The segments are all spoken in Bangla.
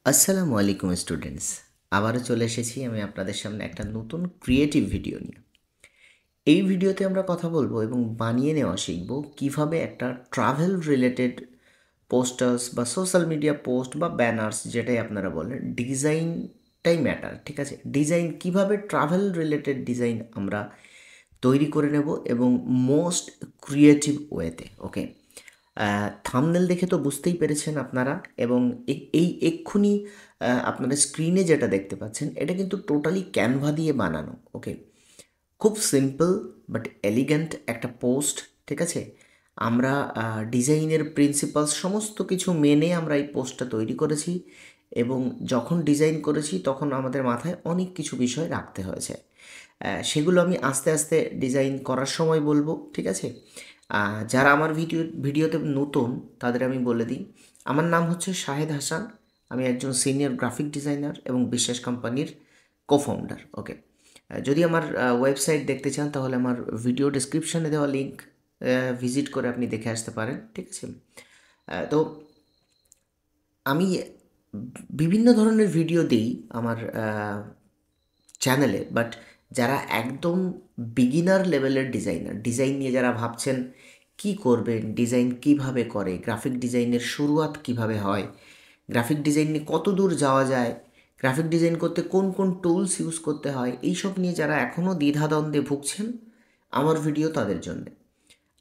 আসসালামু আলাইকুম স্টুডেন্টস। আবারও চলে এসেছি আমি আপনাদের সামনে একটা নতুন ক্রিয়েটিভ ভিডিও নিয়ে। এই ভিডিওতে আমরা কথা বলবো এবং বানিয়ে নেওয়া শিখব কিভাবে একটা ট্রাভেল রিলেটেড পোস্টার্স বা সোশ্যাল মিডিয়া পোস্ট বা ব্যানার্স যেটাই আপনারা বলেন, ডিজাইনটাই ম্যাটার। ঠিক আছে, ডিজাইন কিভাবে ট্রাভেল রিলেটেড ডিজাইন আমরা তৈরি করে নেব এবং মোস্ট ক্রিয়েটিভ ওয়েতে। ওকে, থাম্বনেল দেখে তো বুঝতেই পেরেছেন আপনারা, এবং এই এক্ষুনি আপনারা স্ক্রিনে যেটা দেখতে পাচ্ছেন এটা কিন্তু টোটালি ক্যানভা দিয়ে বানানো। ওকে, খুব সিম্পল বাট এলিগ্যান্ট একটা পোস্ট। ঠিক আছে, আমরা ডিজাইনের প্রিন্সিপালস সমস্ত কিছু মেনে আমরা এই পোস্টটা তৈরি করেছি, এবং যখন ডিজাইন করেছি তখন আমাদের মাথায় অনেক কিছু বিষয় রাখতে হয়েছে। সেগুলো আমি আস্তে আস্তে ডিজাইন করার সময় বলবো। ঠিক আছে, যারা আমার ভিডিওতে নতুন তাদের আমি বলে দিই, আমার নাম হচ্ছে শাহেদ হাসান। আমি একজন সিনিয়র গ্রাফিক ডিজাইনার এবং বিশ্বাস কোম্পানির কোফাউন্ডার। ওকে, যদি আমার ওয়েবসাইট দেখতে চান তাহলে আমার ভিডিও ডিসক্রিপশানে দেওয়া লিঙ্ক ভিজিট করে আপনি দেখে আসতে পারেন। ঠিক আছে, তো আমি বিভিন্ন ধরনের ভিডিও দিই আমার চ্যানেলে, বাট যারা একদম বিগিনার লেভেলের ডিজাইন নিয়ে যারা ভাবছেন কি করবেন, ডিজাইন কিভাবে করে, গ্রাফিক ডিজাইনের শুরুয়াত কিভাবে হয়, গ্রাফিক ডিজাইন নিয়ে কত দূর যাওয়া যায়, গ্রাফিক ডিজাইন করতে কোন কোন টুলস ইউজ করতে হয়, এইসব নিয়ে যারা এখনও দ্বিধাদ্বন্দ্বে ভুগছেন, আমার ভিডিও তাদের জন্য।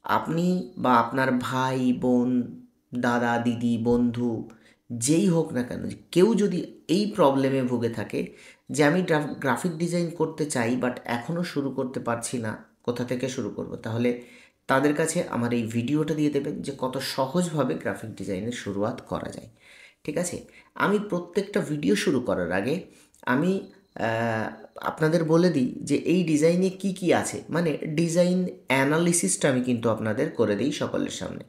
আপনি বা আপনার ভাই বোন, দাদা দিদি, বন্ধু, যেই হোক না কেন, কেউ যদি এই প্রবলেমে ভুগে থাকে যে আমি গ্রাফিক ডিজাইন করতে চাই বাট এখনও শুরু করতে পারছি না, কোথা থেকে শুরু করব, তাহলে তাদের কাছে আমার এই ভিডিওটা দিয়ে দেবেন যে কত সহজভাবে গ্রাফিক ডিজাইনের শুরুয়াত করা যায়। ঠিক আছে, আমি প্রত্যেকটা ভিডিও শুরু করার আগে আমি আহ, আপনাদের বলে দিই যে এই ডিজাইনে কি কি আছে, মানে ডিজাইন অ্যানালিসিসটা আমি কিন্তু আপনাদের করে দিই সকলের সামনে।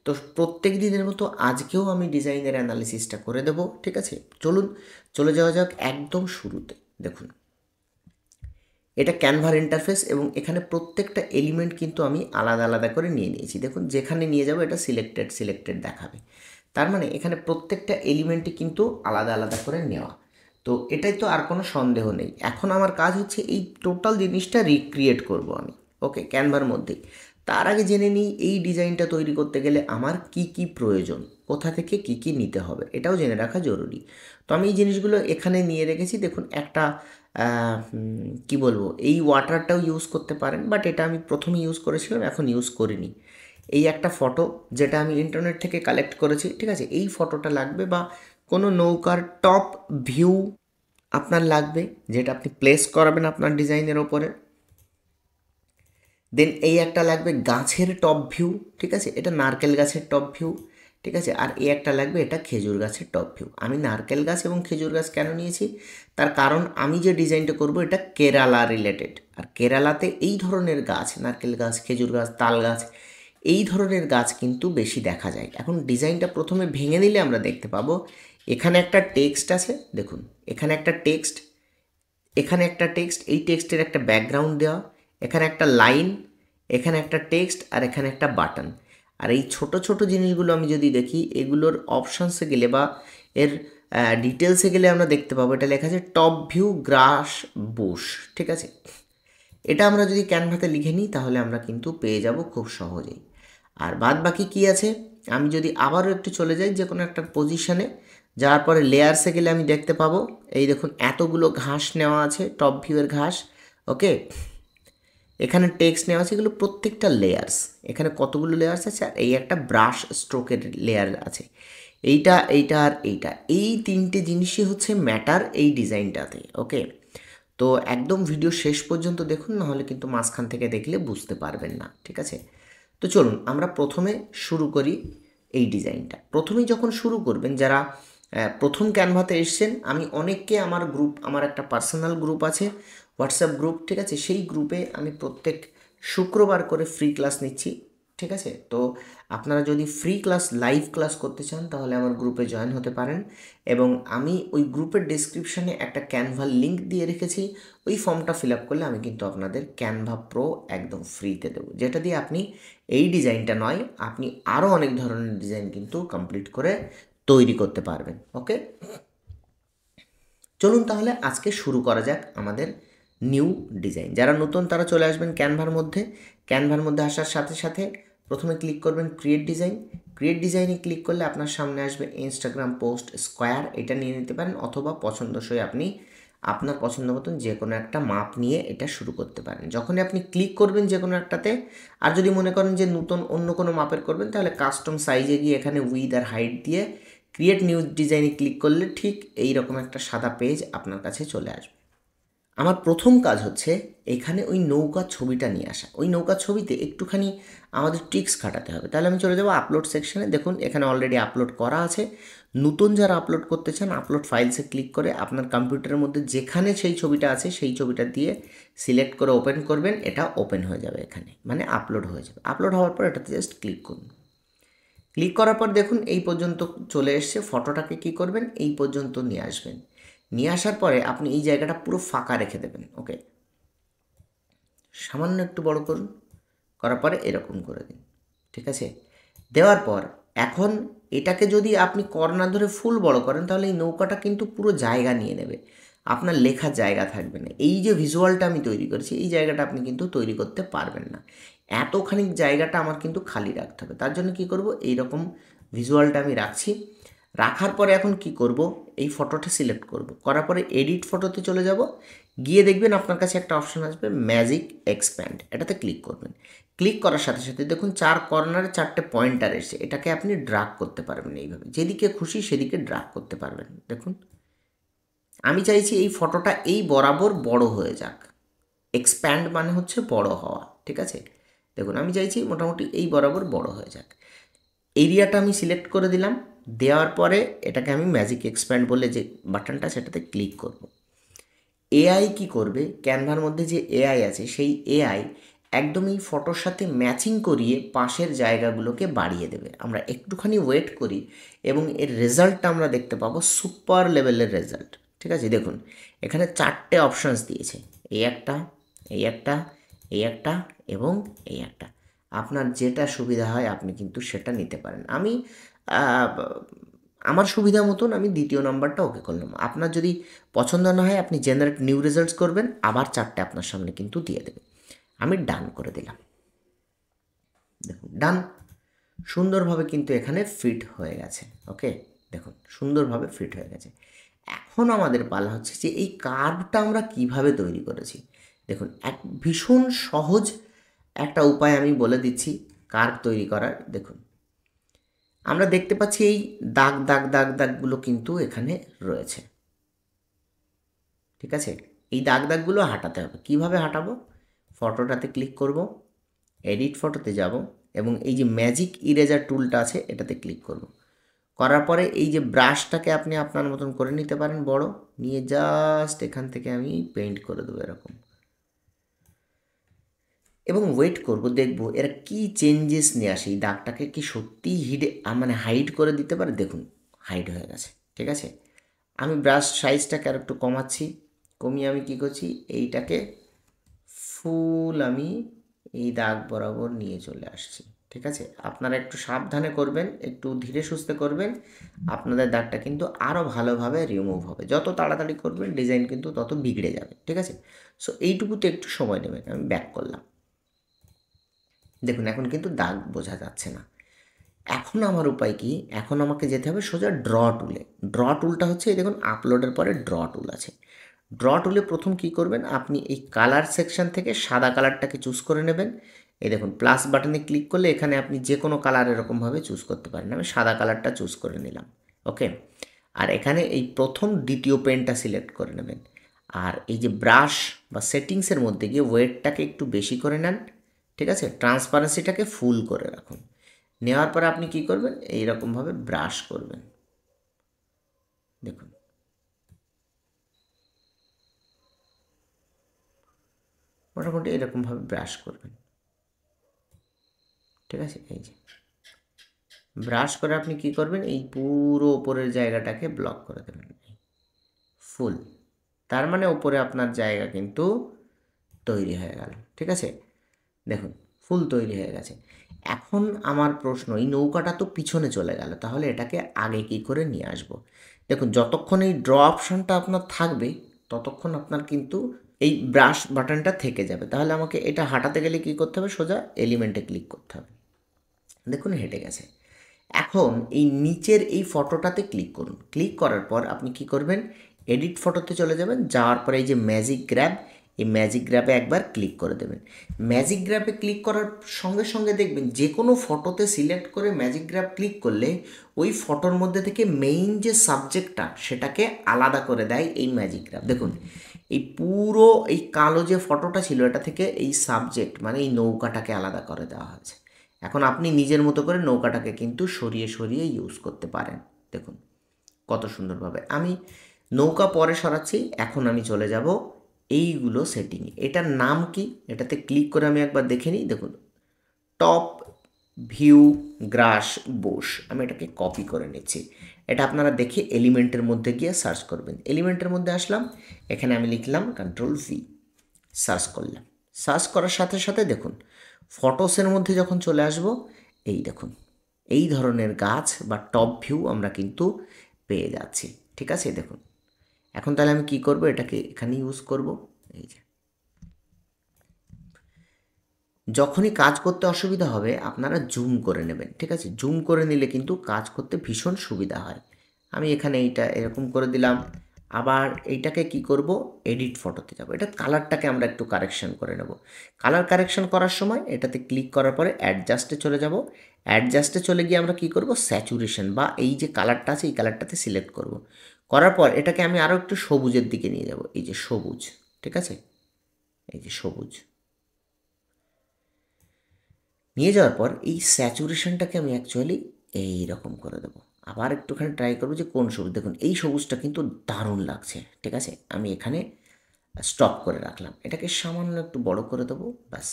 তো প্রত্যেক দিনের মতো আজকেও আমি ডিজাইনের অ্যানালিসিসটা করে দেব। ঠিক আছে, চলুন চলে যাওয়া যাক একদম শুরুতে। দেখুন, এটা ক্যানভার ইন্টারফেস এবং এখানে প্রত্যেকটা এলিমেন্ট কিন্তু আমি আলাদা আলাদা করে নিয়ে নিয়েছি। দেখুন, যেখানে নিয়ে যাবো এটা সিলেক্টেড সিলেক্টেড দেখাবে, তার মানে এখানে প্রত্যেকটা এলিমেন্টই কিন্তু আলাদা আলাদা করে নেওয়া। তো এটাই তো, আর কোনো সন্দেহ নেই। এখন আমার কাজ হচ্ছে এই টোটাল জিনিসটা রিক্রিয়েট করব আমি। ওকে, ক্যানভার মধ্যেই। তার আগে জেনে নিই এই ডিজাইনটা তৈরি করতে গেলে আমার কি কি প্রয়োজন, কোথা থেকে কি কি নিতে হবে, এটাও জেনে রাখা জরুরি। তো আমি এই জিনিসগুলো এখানে নিয়ে রেখেছি। দেখুন, একটা কি বলবো, এই ওয়াটারটাও ইউজ করতে পারেন, বাট এটা আমি প্রথমে ইউজ করেছিলাম, এখন ইউজ করিনি। এই একটা ফটো যেটা আমি ইন্টারনেট থেকে কালেক্ট করেছি। ঠিক আছে, এই ফটোটা লাগবে, বা কোনো নৌকার টপ ভিউ আপনার লাগবে যেটা আপনি প্লেস করাবেন আপনার ডিজাইনের ওপরে। দেন এই একটা লাগবে গাছের টপ ভিউ। ঠিক আছে, এটা নারকেল গাছের টপ ভিউ। ঠিক আছে, আর এই একটা লাগবে, এটা খেজুর গাছের টপ ভিউ। আমি নারকেল গাছ এবং খেজুর গাছ কেন নিয়েছি, তার কারণ আমি যে ডিজাইনটা করব এটা কেরালা রিলেটেড, আর কেরালাতে এই ধরনের গাছ, নারকেল গাছ, খেজুর গাছ, তাল গাছ, এই ধরনের গাছ কিন্তু বেশি দেখা যায়। এখন ডিজাইনটা প্রথমে ভেঙে নিলে আমরা দেখতে পাবো এখানে একটা টেক্সট আছে। দেখুন, এখানে একটা টেক্সট, এখানে একটা টেক্সট, এই টেক্সটের একটা ব্যাকগ্রাউন্ড দেওয়া, এখানে একটা লাইন, এখানে একটা টেক্সট, আর এখানে একটা বাটন। আর এই ছোট ছোট জিনিসগুলো আমি যদি দেখি, এগুলোর অপশানসে গেলে বা এর ডিটেলসে গেলে আমরা দেখতে পাবো এটা লেখা আছে টপ ভিউ গ্রাস বুশ। ঠিক আছে, এটা আমরা যদি ক্যানভাতে লিখে নিই তাহলে আমরা কিন্তু পেয়ে যাব খুব সহজেই। আর বাদ বাকি কী আছে, আমি যদি আবারও একটু চলে যাই যে কোনো একটা পজিশানে, যাওয়ার পরে লেয়ার্সে গেলে আমি দেখতে পাবো এই দেখুন এতগুলো ঘাস নেওয়া আছে, টপ ভিউয়ের ঘাস। ওকে, এখানে টেক্সট নেওয়া আছে, এগুলো প্রত্যেকটা লেয়ার্স। এখানে কতগুলো লেয়ার্স আছে, আর এই একটা ব্রাশ স্ট্রোকের লেয়ার আছে। এইটা, এইটা, আর এইটা, এই তিনটে জিনিসই হচ্ছে ম্যাটার এই ডিজাইনটাতে। ওকে, তো একদম ভিডিও শেষ পর্যন্ত দেখুন, নাহলে কিন্তু মাঝখান থেকে দেখলে বুঝতে পারবেন না। ঠিক আছে, তো চলুন আমরা প্রথমে শুরু করি এই ডিজাইনটা। প্রথমেই যখন শুরু করবেন, যারা প্রথম ক্যানভাতে এসছেন, আমি অনেককে আমার গ্রুপ, আমার একটা পার্সোনাল গ্রুপ আছে, হোয়াটসঅ্যাপ গ্রুপ। ঠিক আছে, সেই গ্রুপে আমি প্রত্যেক শুক্রবার করে ফ্রি ক্লাস নিচ্ছি। ঠিক আছে, তো আপনারা যদি ফ্রি ক্লাস, লাইভ ক্লাস করতে চান তাহলে আমার গ্রুপে জয়েন হতে পারেন, এবং আমি ওই গ্রুপের ডিসক্রিপশানে একটা ক্যানভার লিঙ্ক দিয়ে রেখেছি। ওই ফর্মটা ফিল আপ করলে আমি কিন্তু আপনাদের ক্যানভা প্রো একদম ফ্রিতে দেবো, যেটা দিয়ে আপনি এই ডিজাইনটা নয়, আপনি আরও অনেক ধরনের ডিজাইন কিন্তু কমপ্লিট করে তৈরি করতে পারবেন। ওকে, চলুন তাহলে আজকে শুরু করা যাক আমাদের নিউ ডিজাইন। যারা নতুন তারা চলে আসবেন ক্যানভার মধ্যে। ক্যানভার মধ্যে আসার সাথে সাথে প্রথমে ক্লিক করবেন ক্রিয়েট ডিজাইন। ক্রিয়েট ডিজাইনে ক্লিক করলে আপনার সামনে আসবে ইনস্টাগ্রাম পোস্ট স্কোয়ার, এটা নিয়ে নিতে পারেন, অথবা পছন্দসই আপনি আপনার পছন্দ মতন যে কোনো একটা মাপ নিয়ে এটা শুরু করতে পারেন। যখনই আপনি ক্লিক করবেন যে কোনো একটাতে, আর যদি মনে করেন যে নতুন অন্য কোনো মাপের করবেন, তাহলে কাস্টম সাইজে গিয়ে এখানে উইথ আর হাইট দিয়ে ক্রিয়েট নিউ ডিজাইনে ক্লিক করলে ঠিক এই রকম একটা সাদা পেজ আপনার কাছে চলে আসবে। আমার প্রথম কাজ হচ্ছে এখানে ওই নৌকার ছবিটা নিয়ে আসা। ওই নৌকার ছবিতে একটুখানি আমাদের ট্রিক্স খাটাতে হবে। তাহলে আমি চলে যাব আপলোড সেকশনে। দেখুন এখানে অলরেডি আপলোড করা আছে। নতুন যারা আপলোড করতে চান, আপলোড ফাইলসে ক্লিক করে আপনার কম্পিউটারের মধ্যে যেখানে সেই ছবিটা আছে সেই ছবিটা দিয়ে সিলেক্ট করে ওপেন করবেন, এটা ওপেন হয়ে যাবে এখানে, মানে আপলোড হয়ে যাবে। আপলোড হওয়ার পর এটাতে জাস্ট ক্লিক করুন। ক্লিক করার পর দেখুন এই পর্যন্ত চলে এসছে। ফটোটাকে কী করবেন, এই পর্যন্ত নিয়ে আসবেন। নিয়ে আসার পরে আপনি এই জায়গাটা পুরো ফাঁকা রেখে দেবেন। ওকে, সামান্য একটু বড় করুন, করার পরে এরকম করে দিন। ঠিক আছে, দেওয়ার পর এখন এটাকে যদি আপনি কর্নার ধরে ফুল বড় করেন, তাহলে এই নৌকাটা কিন্তু পুরো জায়গা নিয়ে নেবে, আপনার লেখার জায়গা থাকবে না। এই যে ভিজুয়ালটা আমি তৈরি করেছি, এই জায়গাটা আপনি কিন্তু তৈরি করতে পারবেন না। এতখানি জায়গাটা আমার কিন্তু খালি রাখতে হবে। তার জন্য কি করব, এই রকম ভিজুয়ালটা আমি রাখছি। রাখার পরে এখন কি করব, এই ফটোটা সিলেক্ট করব, করার পরে এডিট ফটোতে চলে যাব। গিয়ে দেখবেন আপনার কাছে একটা অপশন আসবে ম্যাজিক এক্সপ্যান্ড, এটাতে ক্লিক করবেন। ক্লিক করার সাথে সাথে দেখুন চার কর্নারে চারটে পয়েন্টার এসছে। এটাকে আপনি ড্রাগ করতে পারবেন এইভাবে, যেদিকে খুশি সেদিকে ড্রাগ করতে পারবেন। দেখুন আমি চাইছি এই ফটোটা এই বরাবর বড় হয়ে যাক। এক্সপ্যান্ড মানে হচ্ছে বড় হওয়া। ঠিক আছে, দেখুন আমি চাইছি মোটামুটি এই বরাবর বড় হয়ে যাক। এরিয়াটা আমি সিলেক্ট করে দিলাম। দেওয়ার পরে এটাকে আমি ম্যাজিক এক্সপ্যান্ড বলে যে বাটনটা, সেটাতে ক্লিক করব। এআই কি করবে, ক্যানভার মধ্যে যে এআই আছে সেই এআই একদম এই ফটোর সাথে ম্যাচিং করিয়ে পাশের জায়গাগুলোকে বাড়িয়ে দেবে। আমরা একটুখানি ওয়েট করি এবং এর রেজাল্টটা আমরা দেখতে পাবো, সুপার লেভেলের রেজাল্ট। ঠিক আছে, দেখুন এখানে চারটে অপশানস দিয়েছে, এই একটা, এই একটা, এই একটা এবং এই একটা। আপনার যেটা সুবিধা হয় আপনি কিন্তু সেটা নিতে পারেন। আমি আমার সুবিধা মতন আমি দ্বিতীয় নাম্বারটা ওকে করলাম। আপনার যদি পছন্দ না হয় আপনি জেনারেট নিউ রেজাল্টস করবেন, আবার চারটে আপনার সামনে কিন্তু দিয়ে দেবে। আমি ডান করে দিলাম। দেখুন ডান, সুন্দরভাবে কিন্তু এখানে ফিট হয়ে গেছে। ওকে, দেখুন সুন্দরভাবে ফিট হয়ে গেছে। এখন আমাদের পালা হচ্ছে যে এই কার্ভটা আমরা কিভাবে তৈরি করেছি। দেখুন এক ভীষণ সহজ একটা উপায় আমি বলে দিচ্ছি কার্ভ তৈরি করার। দেখুন আমরা দেখতে পাচ্ছি এই দাগ দাগ দাগ দাগগুলো কিন্তু এখানে রয়েছে। ঠিক আছে, এই দাগ দাগগুলো হাঁটাতে হবে। কিভাবে হাঁটাবো, ফটোটাতে ক্লিক করব, এডিট ফটোতে যাব এবং এই যে ম্যাজিক ইরেজার টুলটা আছে এটাতে ক্লিক করব। করার পরে এই যে ব্রাশটাকে আপনি আপনার মতন করে নিতে পারেন, বড় নিয়ে জাস্ট এখান থেকে আমি পেইন্ট করে দেবো এরকম, এবং ওয়েট করব, দেখব এরা কি চেঞ্জেস নিয়ে আসে। এই দাগটাকে কি সত্যি মানে হাইড করে দিতে পারে। দেখুন হাইড হয়ে গেছে। ঠিক আছে, আমি ব্রাশ সাইজটাকে আর একটু কমাচ্ছি, কমিয়ে আমি কি করছি, এইটাকে ফুল আমি এই দাগ বরাবর নিয়ে চলে আসছি। ঠিক আছে, আপনারা একটু সাবধানে করবেন, একটু ধীরে সুস্থে করবেন, আপনাদের দাগটা কিন্তু আরও ভালোভাবে রিমুভ হবে। যত তাড়াতাড়ি করবেন ডিজাইন কিন্তু তত বিগড়ে যাবে। ঠিক আছে, সো এইটুকুতে একটু সময় নেবেন। আমি ব্যাক করলাম। দেখুন এখন কিন্তু দাগ বোঝা যাচ্ছে না। এখন আমার উপায় কি, এখন আমাকে যেতে হবে সোজা ড্র টুলে। ড্র টুলটা হচ্ছে এই দেখুন আপলোডের পরে ড্র টুল আছে। ড্র টুলে প্রথম কি করবেন, আপনি এই কালার সেকশন থেকে সাদা কালারটাকে চুজ করে নেবেন। এই দেখুন প্লাস বাটনে ক্লিক করলে এখানে আপনি যে কোনো কালার এরকমভাবে চুজ করতে পারেন। আমি সাদা কালারটা চুজ করে নিলাম। ওকে, আর এখানে এই প্রথম দ্বিতীয় পেনটা সিলেক্ট করে নেবেন। আর এই যে ব্রাশ বা সেটিংসের মধ্যে গিয়ে ওয়েটটাকে একটু বেশি করে নেন। ঠিক আছে, ট্রান্সপারেন্সিটাকে ফুল করে রাখুন। নেওয়ার পরে আপনি কি করবেন, এইরকমভাবে ব্রাশ করবেন। দেখুন মোটামুটি এরকমভাবে ব্রাশ করবেন। ঠিক আছে, এই যে ব্রাশ করে আপনি কি করবেন, এই পুরো ওপরের জায়গাটাকে ব্লক করে দেবেন ফুল। তার মানে ওপরে আপনার জায়গা কিন্তু তৈরি হয়ে গেল। ঠিক আছে, দেখুন ফুল তৈরি হয়ে গেছে। এখন আমার প্রশ্ন, এই নৌকাটা তো পিছনে চলে গেল, তাহলে এটাকে আগে কি করে নিয়ে আসব। দেখুন যতক্ষণ এই ড্র অপশানটা আপনার থাকবে ততক্ষণ আপনার কিন্তু এই ব্রাশ বাটনটা থেকে যাবে। তাহলে আমাকে এটা হাঁটাতে গেলে কী করতে হবে, সোজা এলিমেন্টে ক্লিক করতে হবে। দেখুন হেঁটে গেছে। এখন এই নিচের এই ফটোটাতে ক্লিক করুন। ক্লিক করার পর আপনি কি করবেন, এডিট ফটোতে চলে যাবেন। যাওয়ার পরে এই যে ম্যাজিক গ্র্যাব, এই ম্যাজিক গ্র্যাবে একবার ক্লিক করে দেবেন। ম্যাজিক গ্র্যাবে ক্লিক করার সঙ্গে সঙ্গে দেখবেন যে কোনো ফটোতে সিলেক্ট করে ম্যাজিক গ্র্যাব ক্লিক করলে ওই ফটোর মধ্যে থেকে মেইন যে সাবজেক্টটা সেটাকে আলাদা করে দেয় এই ম্যাজিক গ্র্যাব। দেখুন এই পুরো এই কালো যে ফটোটা ছিল এটা থেকে এই সাবজেক্ট মানে এই নৌকাটাকে আলাদা করে দেওয়া হয়েছে। এখন আপনি নিজের মতো করে নৌকাটাকে কিন্তু সরিয়ে সরিয়ে ইউজ করতে পারেন। দেখুন কত সুন্দরভাবে আমি নৌকা পরে সরাচ্ছি। এখন আমি চলে যাব এইগুলো সেটিংয়ে। এটার নাম কি, এটাতে ক্লিক করে আমি একবার দেখে নিই। দেখুন টপ ভিউ গ্রাস বোস, আমি এটাকে কপি করে নিচ্ছি। এটা আপনারা দেখে এলিমেন্টের মধ্যে গিয়ে সার্চ করবেন। এলিমেন্টের মধ্যে আসলাম, এখানে আমি লিখলাম Ctrl+V, সার্চ করলাম। সার্চ করার সাথে সাথে দেখুন ফটোসের মধ্যে যখন চলে আসব, এই দেখুন এই ধরনের গাছ বা টপ ভিউ আমরা কিন্তু পেয়ে যাচ্ছি। ঠিক আছে, দেখুন এখন তাহলে আমি কি করব, এটাকে এখানে ইউজ করব। এই যে যখনই কাজ করতে অসুবিধা হবে আপনারা জুম করে নেবেন। ঠিক আছে, জুম করে নিলে কিন্তু কাজ করতে ভীষণ সুবিধা হয়। আমি এখানে এইটা এরকম করে দিলাম। আবার এইটাকে কি করব, এডিট ফটোতে যাব। এটা কালারটাকে আমরা একটু কারেকশন করে নেব। কালার কারেকশন করার সময় এটাতে ক্লিক করার পরে অ্যাডজাস্টে চলে যাব। অ্যাডজাস্টে চলে গিয়ে আমরা কি করব, স্যাচুরেশন বা এই যে কালারটা আছে এই কালারটাতে সিলেক্ট করব। করার পর এটাকে আমি আরও একটু সবুজের দিকে নিয়ে যাব। এই যে সবুজ, ঠিক আছে, এই যে সবুজ নিয়ে যাওয়ার পর এই স্যাচুরেশনটাকে আমি অ্যাকচুয়ালি এই রকম করে দেবো। আবার একটুখানি ট্রাই করবো যে কোন সবুজ। দেখুন এই সবুজটা কিন্তু দারুণ লাগছে। ঠিক আছে, আমি এখানে স্টপ করে রাখলাম। এটাকে সামান্য একটু বড় করে দেবো, ব্যাস।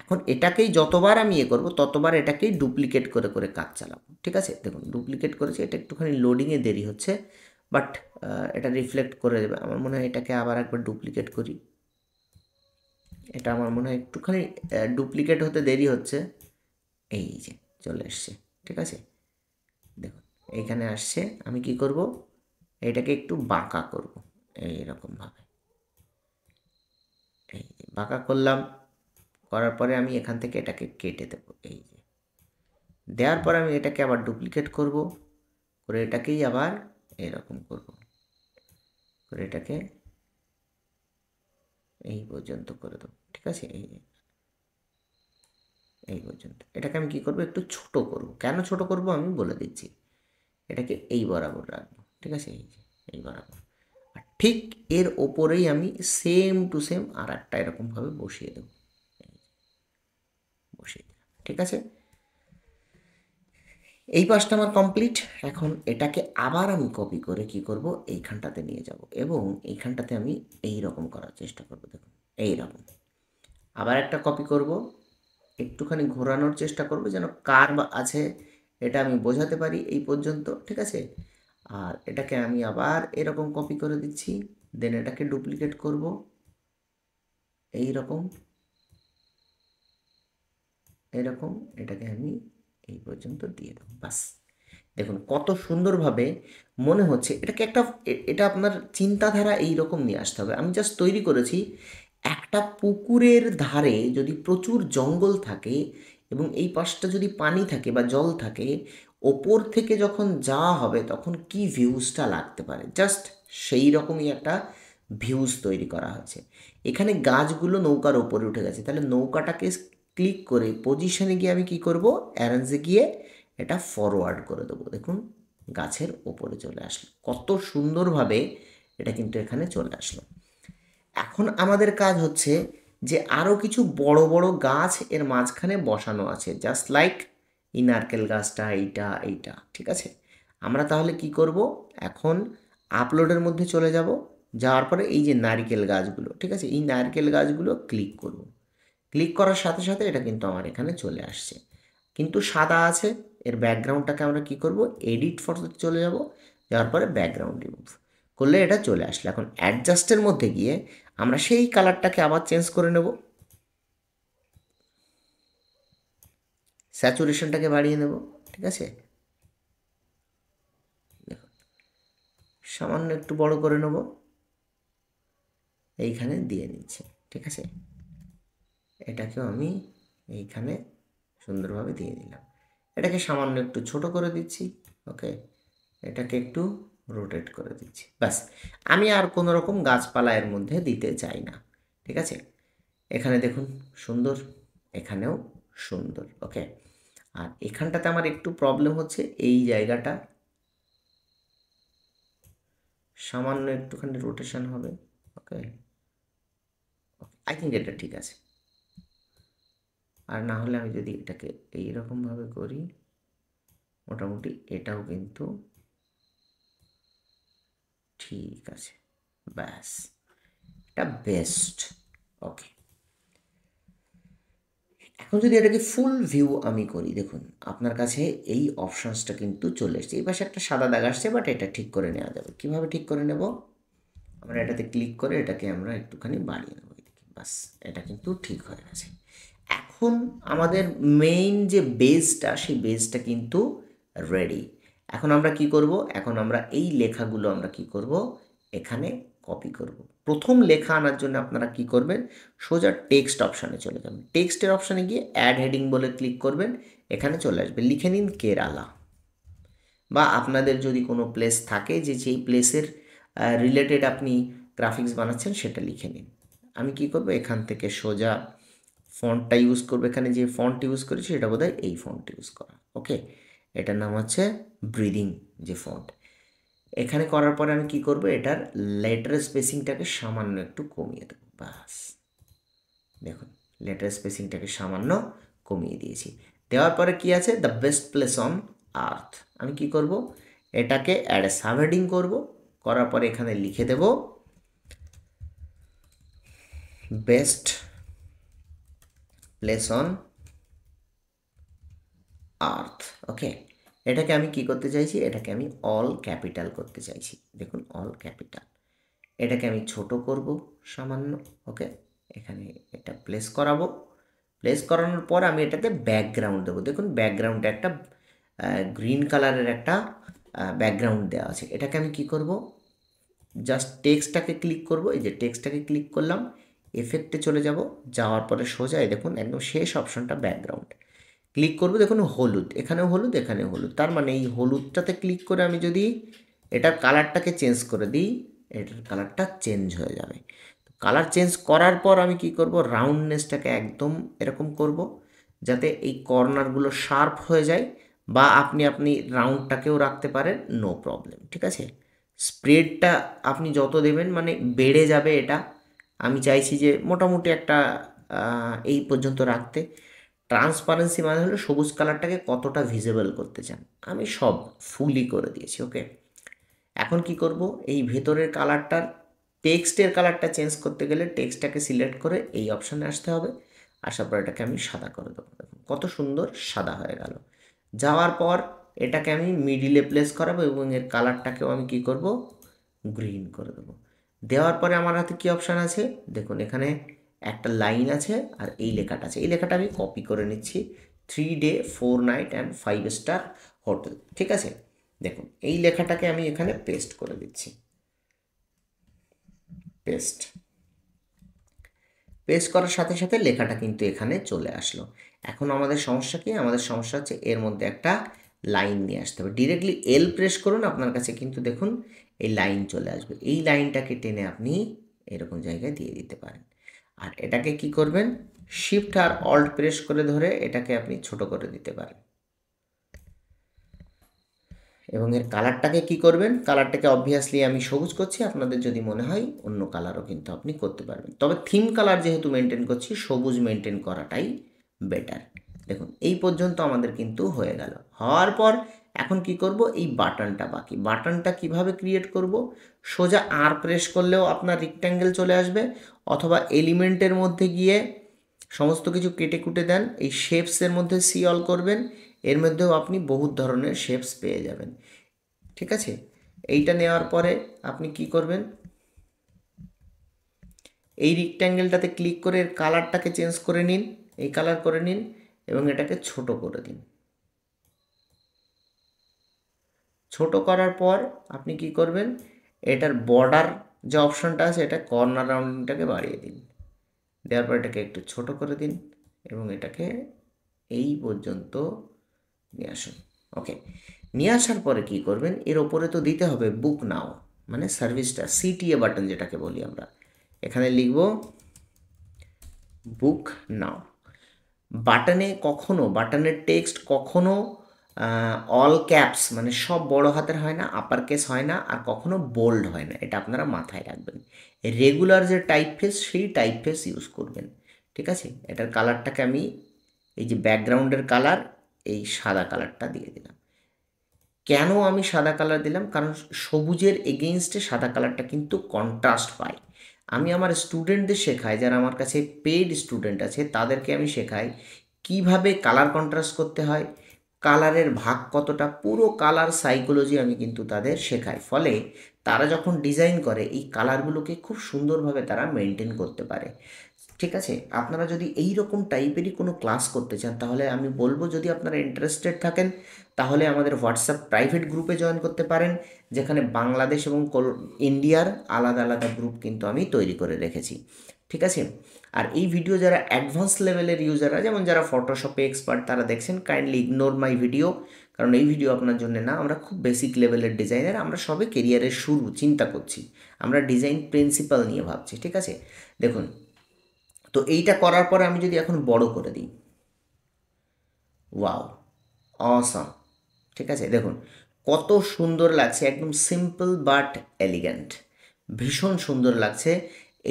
এখন এটাকেই যতবার আমি করবো ততবার এটাকেই ডুপ্লিকেট করে করে কাজ চালাবো। ঠিক আছে, দেখুন ডুপ্লিকেট করেছে, এটা একটুখানি লোডিংয়ে দেরি হচ্ছে, বাট এটা রিফ্লেক্ট করে দেবে। আমার মনে হয় এটাকে আবার একবার ডুপ্লিকেট করি। এটা আমার মনে হয় একটুখানি ডুপ্লিকেট হতে দেরি হচ্ছে। এই যে চলে এসছে। ঠিক আছে, দেখুন এইখানে আসছে। আমি কি করব, এটাকে একটু বাঁকা করব এইরকমভাবে। এই যে বাঁকা করলাম, করার পরে আমি এখান থেকে এটাকে কেটে দেবো। এই যে দেওয়ার পর আমি এটাকে আবার ডুপ্লিকেট করব, করে এটাকেই আবার এরকম করব, করে এটাকে এই পর্যন্ত করে দেবো। ঠিক আছে, এই যে এই পর্যন্ত। এটাকে আমি কি করব, একটু ছোট করব। কেন ছোট করব আমি বলে দিচ্ছি। এটাকে এই বরাবর রাখবো। ঠিক আছে, এই যে এই বরাবর। আর ঠিক এর ওপরেই আমি সেম টু সেম আর একটা এরকমভাবে বসিয়ে দেবো। বসিয়ে দিলাম। ঠিক আছে, এই পাশটা আমার কমপ্লিট। এখন এটাকে আবার আমি কপি করে কি করব, এইখানটাতে নিয়ে যাব এবং এইখানটাতে আমি এই রকম করার চেষ্টা করব। দেখুন এই রকম। আবার একটা কপি করব, একটুখানি ঘোরানোর চেষ্টা করব যেন কার্ভ আছে এটা আমি বোঝাতে পারি এই পর্যন্ত। ঠিক আছে, আর এটাকে আমি আবার এরকম কপি করে দিচ্ছি, দেন এটাকে ডুপ্লিকেট করব এই রকম, এরকম। এটাকে আমি এই পর্যন্ত দিয়ে দেবো, বাস। দেখুন কত সুন্দরভাবে মনে হচ্ছে। এটাকে একটা এটা আপনার চিন্তাধারা এই রকম নিয়ে আসতে হবে। আমি জাস্ট তৈরি করেছি একটা পুকুরের ধারে যদি প্রচুর জঙ্গল থাকে এবং এই পাশটা যদি পানি থাকে বা জল থাকে, ওপর থেকে যখন যাওয়া হবে তখন কি ভিউজটা লাগতে পারে, জাস্ট সেই রকমই একটা ভিউজ তৈরি করা হয়েছে। এখানে গাছগুলো নৌকার ওপরে উঠে গেছে, তাহলে নৌকাটাকে ক্লিক করে পজিশনে গিয়ে আমি কি করব, অ্যারেঞ্জে গিয়ে এটা ফরওয়ার্ড করে দেবো। দেখুন গাছের ওপরে চলে আসলো, কত সুন্দরভাবে এটা কিন্তু এখানে চলে আসলো। এখন আমাদের কাজ হচ্ছে যে আরও কিছু বড় বড় গাছ এর মাঝখানে বসানো আছে, জাস্ট লাইক এই নারকেল গাছটা, এইটা এইটা। ঠিক আছে, আমরা তাহলে কি করব, এখন আপলোডের মধ্যে চলে যাব। যাওয়ার পরে এই যে নারকেল গাছগুলো, ঠিক আছে, এই নারকেল গাছগুলো ক্লিক করব। ক্লিক করার সাথে সাথে এটা কিন্তু আমার এখানে চলে আসছে, কিন্তু সাদা আছে। এর ব্যাকগ্রাউন্ডটাকে আমরা কি করব, এডিট ফটোতে চলে যাব। যাওয়ার পরে ব্যাকগ্রাউন্ড রিমুভ করলে এটা চলে আসলো। এখন অ্যাডজাস্টের মধ্যে গিয়ে আমরা সেই কালারটাকে আবার চেঞ্জ করে নেব, স্যাচুরেশনটাকে বাড়িয়ে নেব। ঠিক আছে, দেখুন সামান্য একটু বড় করে নেব, এইখানে দিয়ে নিচ্ছি। ঠিক আছে, এটাকেও আমি এইখানে সুন্দরভাবে দিয়ে দিলাম। এটাকে সামান্য একটু ছোট করে দিচ্ছি। ওকে, এটাকে একটু রোটেট করে দিচ্ছি। ব্যাস, আমি আর কোনো রকম গাছপালা এর মধ্যে দিতে চাই না। ঠিক আছে, এখানে দেখুন সুন্দর, এখানেও সুন্দর। ওকে, আর এখানটাতে আমার একটু প্রবলেম হচ্ছে, এই জায়গাটা সামান্য একটুখানি রোটেশন হবে। ওকে, আই থিঙ্ক এটা ঠিক আছে। আর না হলে আমি যদি এটাকে এইরকমভাবে করি, মোটামুটি এটাও কিন্তু ঠিক আছে। ব্যাস, এটা বেস্ট। ওকে, এখন যদি এটাকে ফুল ভিউ আমি করি, দেখুন আপনার কাছে এই অপশানসটা কিন্তু চলে এসছে। এই পাশে একটা সাদা দাগ আসছে, বাট এটা ঠিক করে নেওয়া যাবে। কীভাবে ঠিক করে নেব? আমরা এটাতে ক্লিক করে এটাকে আমরা একটুখানি বাড়িয়ে নেবো। বাস, এটা কিন্তু ঠিক হয়ে গেছে। এখন আমাদের মেইন যে বেসটা, সেই বেসটা কিন্তু রেডি। এখন আমরা কি করব? এখন আমরা এই লেখাগুলো আমরা কি করব? এখানে কপি করব। প্রথম লেখা আনার জন্য আপনারা কি করবেন? সোজা টেক্সট অপশানে চলে যাবেন। টেক্সটের অপশানে গিয়ে অ্যাড হেডিং বলে ক্লিক করবেন, এখানে চলে আসবে। লিখে নিন কেরালা, বা আপনাদের যদি কোনো প্লেস থাকে যে যেই প্লেসের রিলেটেড আপনি গ্রাফিক্স বানাচ্ছেন, সেটা লিখে নিন। আমি কি করব? এখান থেকে সোজা ফন্টটা ইউজ করবো। এখানে যে ফন্ট ইউজ করেছি সেটা বোধহয় এই ফন্ট ইউজ করা। ওকে, এটার নাম হচ্ছে ব্রিদিং যে ফন্ট। এখানে করার পরে আমি কি করব? এটার লেটার স্পেসিংটাকে সামান্য একটু কমিয়ে দেবো। বাস, দেখুন লেটার স্পেসিংটাকে সামান্য কমিয়ে দিয়েছি। দেওয়ার পরে কি আছে? The best place on earth. আমি কি করব? এটাকে অ্যাড সাবহেডিং করব। করার পরে এখানে লিখে দেব বেস্ট প্লেস অন আর্থ। ওকে, এটাকে আমি কি করতে চাইছি? এটাকে আমি অল ক্যাপিটাল করতে চাইছি। দেখুন, অল ক্যাপিটাল। এটাকে আমি ছোট করব সামান্য। ওকে, এখানে এটা প্লেস করাবো। প্লেস করানোর পর আমি এটাতে ব্যাকগ্রাউন্ড দেবো। দেখুন ব্যাকগ্রাউন্ডে একটা গ্রিন কালারের একটা ব্যাকগ্রাউন্ড দেওয়া আছে। এটাকে আমি কি করব? জাস্ট টেক্সটটাকে ক্লিক করব। এই যে টেক্সটটাকে ক্লিক করলাম, এফেক্টে চলে যাব। যাওয়ার পরে সোজা দেখুন একদম শেষ অপশনটা ব্যাকগ্রাউন্ড ক্লিক করব। দেখুন হলুদ, এখানেও হলুদ, এখানেও হলুদ। তার মানে এই হলুদটাতে ক্লিক করে আমি যদি এটার কালারটাকে চেঞ্জ করে দিই, এটার কালারটা চেঞ্জ হয়ে যাবে। কালার চেঞ্জ করার পর আমি কি করব? রাউন্ডনেসটাকে একদম এরকম করব, যাতে এই কর্নারগুলো শার্প হয়ে যায়। বা আপনি রাউন্ডটাকেও রাখতে পারেন, নো প্রবলেম। ঠিক আছে, স্প্রেডটা আপনি যত দেবেন মানে বেড়ে যাবে এটা। আমি চাইছি যে মোটামুটি একটা এই পর্যন্ত রাখতে। ট্রান্সপারেন্সি মানে হলো সবুজ কালারটাকে কতটা ভিজিবল করতে চান। আমি সব ফুলই করে দিয়েছি। ওকে, এখন কি করব? এই ভেতরের কালারটার টেক্সটের কালারটা চেঞ্জ করতে গেলে টেক্সটটাকে সিলেক্ট করে এই অপশানে আসতে হবে। আসার পর এটাকে আমি সাদা করে দেবো। দেখুন কত সুন্দর সাদা হয়ে গেল। যাওয়ার পর এটাকে আমি মিডিলে প্লেস করাবো এবং এর কালারটাকেও আমি কি করব? গ্রিন করে দেবো। দেওয়ার পরে আমার হাতে কী অপশান আছে? দেখুন এখানে একটা লাইন আছে আর এই লেখাটা আছে। এই লেখাটা আমি কপি করে নিচ্ছি, 3 day 4 night and 5 star hotel. ঠিক আছে, দেখুন এই লেখাটাকে আমি এখানে পেস্ট করে দিচ্ছি। পেস্ট পেস্ট করার সাথে সাথে লেখাটা কিন্তু এখানে চলে আসলো। এখন আমাদের সমস্যা কি? আমাদের সমস্যা হচ্ছে এর মধ্যে একটা লাইন নিয়ে আসতে হবে। ডিরেক্টলি এল প্রেস করুন, আপনার কাছে কিন্তু দেখুন এই লাইন চলে আসবে। এই লাইনটাকে টেনে আপনি এরকম জায়গায় দিয়ে দিতে পারেন। আর এটাকে কি করবেন? শিফট আর অল্ট প্রেস করে ধরে এটাকে আপনি ছোট করে দিতে পারেন। এবং এর কালারটাকে কি করবেন? কালারটাকে অবভিয়াসলি আমি সবুজ করছি, আপনাদের যদি মনে হয় অন্য কালারও কিন্তু আপনি করতে পারবেন। তবে থিম কালার যেহেতু মেনটেন করছি, সবুজ মেনটেন করাটাই বেটার। দেখুন এই পর্যন্ত আমাদের কিন্তু হয়ে গেল। হওয়ার পর এখন কি করব? এই বাটনটা বাকি। বাটনটা কিভাবে ক্রিয়েট করব? সোজা আর প্রেস করলেও আপনার রেক্ট্যাঙ্গেল চলে আসবে, অথবা এলিমেন্টের মধ্যে গিয়ে সমস্ত কিছু কেটে কুটে দেন, এই শেপসের মধ্যে সি অল করবেন, এর মধ্যেও আপনি বহুত ধরনের শেপস পেয়ে যাবেন। ঠিক আছে, এইটা নেওয়ার পরে আপনি কি করবেন? এই রেক্ট্যাঙ্গেলটাতে ক্লিক করে এর কালারটাকে চেঞ্জ করে নিন, এই কালার করে নিন এবং এটাকে ছোট করে দিন। ছোট করার পর আপনি কি করবেন? এটার বর্ডার যে অপশনটা আছে এটা কর্নার রাউন্ডিংটাকে বাড়িয়ে দিন, দেওয়ার পর এটাকে একটু ছোট করে দিন এবং এটাকে এই পর্যন্ত নিয়ে আসুন। ওকে, নিয়ে আসার পরে কি করবেন, এর ওপরে তো দিতে হবে বুক নাও, মানে সার্ভিসটা সিটিএ বাটন যেটাকে বলি আমরা। এখানে লিখব বুক নাও। বাটনে কখনো, বাটনের টেক্সট কখনো অল ক্যাপস মানে সব বড় হাতের হয় না, আপার কেস হয় না, আর কখনো বোল্ড হয় না, এটা আপনারা মাথায় রাখবেন। রেগুলার যে টাইপ ফেস সেই টাইপ ফেস ইউজ করবেন, ঠিক আছে। এটার কালারটাকে আমি এই যে ব্যাকগ্রাউন্ডের কালার এই সাদা কালারটা দিয়ে দিলাম। কেন আমি সাদা কালার দিলাম, কারণ সবুজের এগেইনস্টে সাদা কালারটা কিন্তু কন্ট্রাস্ট পায়। আমি আমার স্টুডেন্টদের শেখাই, যারা আমার কাছে পেইড স্টুডেন্ট আছে তাদেরকে আমি শেখাই কিভাবে কালার কন্ট্রাস্ট করতে হয়, কালারের ভাগ কতটা, পুরো কালার সাইকোলজি আমি কিন্তু তাদের শেখাই। ফলে তারা যখন ডিজাইন করে এই কালারগুলোকে খুব সুন্দরভাবে তারা মেনটেন করতে পারে, ঠিক আছে। আপনারা যদি এই রকম টাইপেরই কোনো ক্লাস করতে চান তাহলে আমি বলবো, যদি আপনারা ইন্টারেস্টেড থাকেন তাহলে আমাদের হোয়াটসঅ্যাপ প্রাইভেট গ্রুপে জয়েন করতে পারেন, যেখানে বাংলাদেশ এবং ইন্ডিয়ার আলাদা আলাদা গ্রুপ কিন্তু আমি তৈরি করে রেখেছি, ঠিক আছে। আর এই ভিডিও যারা অ্যাডভান্স লেভেলের ইউজাররা, যেমন যারা ফটোশপে এক্সপার্ট তারা দেখছেন, কাইন্ডলি ইগনোর মাই ভিডিও, কারণ এই ভিডিও আপনার জন্য না। আমরা খুব বেসিক লেভেলের ডিজাইনার, আমরা সবে কেরিয়ারের শুরু চিন্তা করছি, আমরা ডিজাইন প্রিন্সিপাল নিয়ে ভাবছি, ঠিক আছে। দেখুন, তো এইটা করার পরে আমি যদি এখন বড় করে দিই, ওয়াও অসাম, ঠিক আছে। দেখুন কত সুন্দর লাগছে, একদম সিম্পল বাট এলিগ্যান্ট, ভীষণ সুন্দর লাগছে।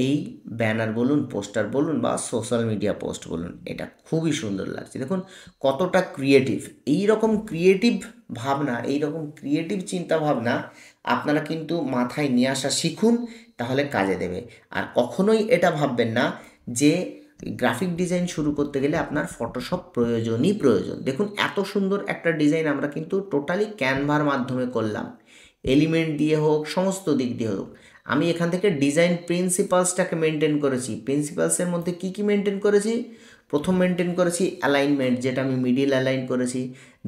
এই ব্যানার বলুন, পোস্টার বলুন বা সোশ্যাল মিডিয়া পোস্ট বলুন, এটা খুবই সুন্দর লাগছে। দেখুন কতটা ক্রিয়েটিভ, এই রকম ক্রিয়েটিভ ভাবনা, এই রকম ক্রিয়েটিভ চিন্তা ভাবনা আপনারা কিন্তু মাথায় নিয়ে আসা শিখুন, তাহলে কাজে দেবে। আর কখনোই এটা ভাববেন না যে গ্রাফিক ডিজাইন শুরু করতে গেলে আপনার ফটোশপ প্রয়োজনই প্রয়োজন। দেখুন এত সুন্দর একটা ডিজাইন আমরা কিন্তু টোটালি ক্যানভার মাধ্যমে করলাম, এলিমেন্ট দিয়ে হোক, সমস্ত দিক দিয়ে হোক। আমি এখান থেকে ডিজাইন প্রিন্সিপালসটাকে মেনটেন করেছি। প্রিন্সিপালসের মধ্যে কি কি মেনটেন করেছি, প্রথম মেনটেন করেছি অ্যালাইনমেন্ট, যেটা আমি মিডিল অ্যালাইন করেছি।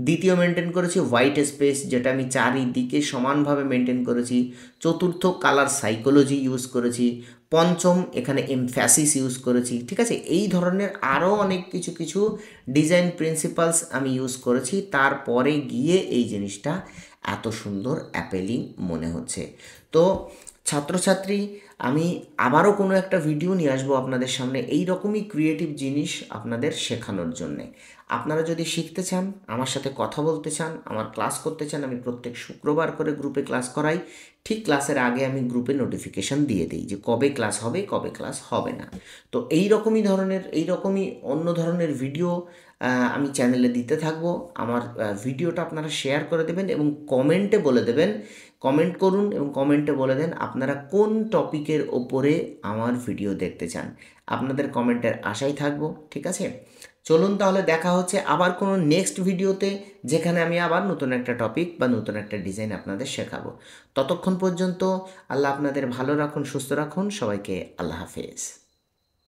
দ্বিতীয় মেনটেন করেছি হোয়াইট স্পেস, যেটা আমি চারিদিকে সমানভাবে মেনটেন করেছি। চতুর্থ কালার সাইকোলজি ইউজ করেছি। পঞ্চম এখানে এমফ্যাসিস ইউজ করেছি, ঠিক আছে। এই ধরনের আরও অনেক কিছু কিছু ডিজাইন প্রিন্সিপালস আমি ইউজ করেছি, তারপরে গিয়ে এই জিনিসটা এত সুন্দর অ্যাপেলিং মনে হচ্ছে। তো ছাত্রছাত্রী, আমি আবারও কোনো একটা ভিডিও নিয়ে আসবো আপনাদের সামনে এই রকমই ক্রিয়েটিভ জিনিস আপনাদের শেখানোর জন্যে। আপনারা যদি শিখতে চান, আমার সাথে কথা বলতে চান, আমার ক্লাস করতে চান, আমি প্রত্যেক শুক্রবার করে গ্রুপে ক্লাস করাই। ঠিক ক্লাসের আগে আমি গ্রুপে নোটিফিকেশান দিয়ে দিই যে কবে ক্লাস হবে, কবে ক্লাস হবে না। তো এই রকমই অন্য ধরনের ভিডিও আমি চ্যানেলে দিতে থাকবো। আমার ভিডিওটা আপনারা শেয়ার করে দেবেন এবং কমেন্টে বলে দেবেন, কমেন্ট করুন এবং কমেন্টে বলে দেন আপনারা কোন টপিকের ওপরে আমার ভিডিও দেখতে চান। আপনাদের কমেন্টের আশায় থাকবো, ঠিক আছে। চলুন তাহলে দেখা হচ্ছে আবার কোনো নেক্সট ভিডিওতে, যেখানে আমি আবার নতুন একটা টপিক বা নতুন একটা ডিজাইন আপনাদের শেখাবো। ততক্ষণ পর্যন্ত আল্লাহ আপনাদের ভালো রাখুন, সুস্থ রাখুন। সবাইকে আল্লাহ হাফেজ।